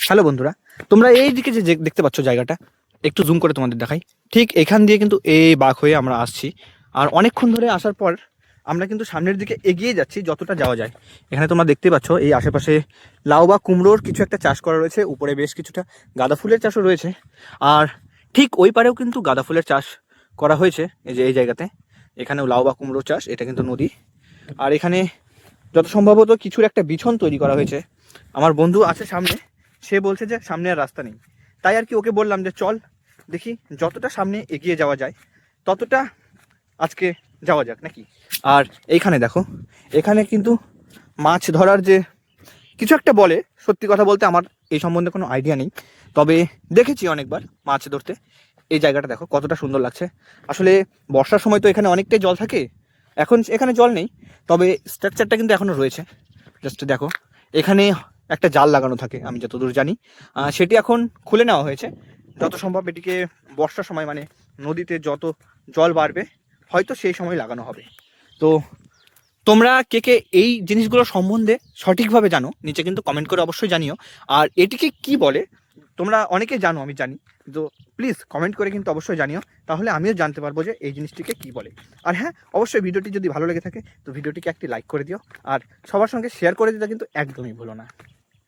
Hello বন্ধুরা, তোমরা এই দিকে যে দেখতে পাচ্ছ জায়গাটা, একটু জুম করে তোমাদের দেখাই। ঠিক এখান দিয়ে কিন্তু এই বাঁক হয়ে আমরা আসছি। আর অনেকক্ষণ ধরে আসার পর আমরা কিন্তু সামনের দিকে এগিয়ে যাচ্ছি যতটা যাওয়া যায়। এখানে তোমরা দেখতে পাচ্ছ এই আশেপাশে লাউ বা কুমড়োর কিছু একটা চাষ করা রয়েছে, উপরে বেশ কিছুটা গাঁদা ফুলের চাষও রয়েছে। আর ঠিক ওই পারেও কিন্তু গাঁদা ফুলের চাষ করা হয়েছে, এই যে এই জায়গাতে। এখানেও লাউ বা কুমড়োর চাষ, এটা কিন্তু নদী। আর এখানে যত সম্ভবত কিছুর একটা বিছন তৈরি করা হয়েছে। আমার বন্ধু আছে সামনে, সে বলছে যে সামনে আর রাস্তা নেই, তাই আর কি ওকে বললাম যে চল দেখি যতটা সামনে এগিয়ে যাওয়া যায় ততটা আজকে যাওয়া যাক নাকি। আর এইখানে দেখো, এখানে কিন্তু মাছ ধরার যে কিছু একটা বলে, সত্যি কথা বলতে আমার এই সম্বন্ধে কোনো আইডিয়া নেই, তবে দেখেছি অনেকবার মাছ ধরতে। এই জায়গাটা দেখো কতটা সুন্দর লাগছে। আসলে বর্ষার সময় তো এখানে অনেকটাই জল থাকে, এখন এখানে জল নেই, তবে স্ট্রাকচারটা কিন্তু এখনও রয়েছে। জাস্ট দেখো, এখানে একটা জাল লাগানো থাকে আমি যতদূর জানি, সেটি এখন খুলে নেওয়া হয়েছে। যত সম্ভব এটিকে বর্ষার সময়, মানে নদীতে যত জল বাড়বে হয়তো সেই সময় লাগানো হবে। তো তোমরা কে কে এই জিনিসগুলো সম্বন্ধে সঠিকভাবে জানো নিচে কিন্তু কমেন্ট করে অবশ্যই জানিও। আর এটিকে কি বলে তোমরা অনেকে জানো, আমি জানি, তো প্লিজ কমেন্ট করে কিন্তু অবশ্যই জানিও, তাহলে আমিও জানতে পারবো যে এই জিনিসটিকে কি বলে। আর হ্যাঁ, অবশ্যই ভিডিওটি যদি ভালো লেগে থাকে তো ভিডিওটিকে একটি লাইক করে দিও, আর সবার সঙ্গে শেয়ার করে দিতে কিন্তু একদমই ভুলো না।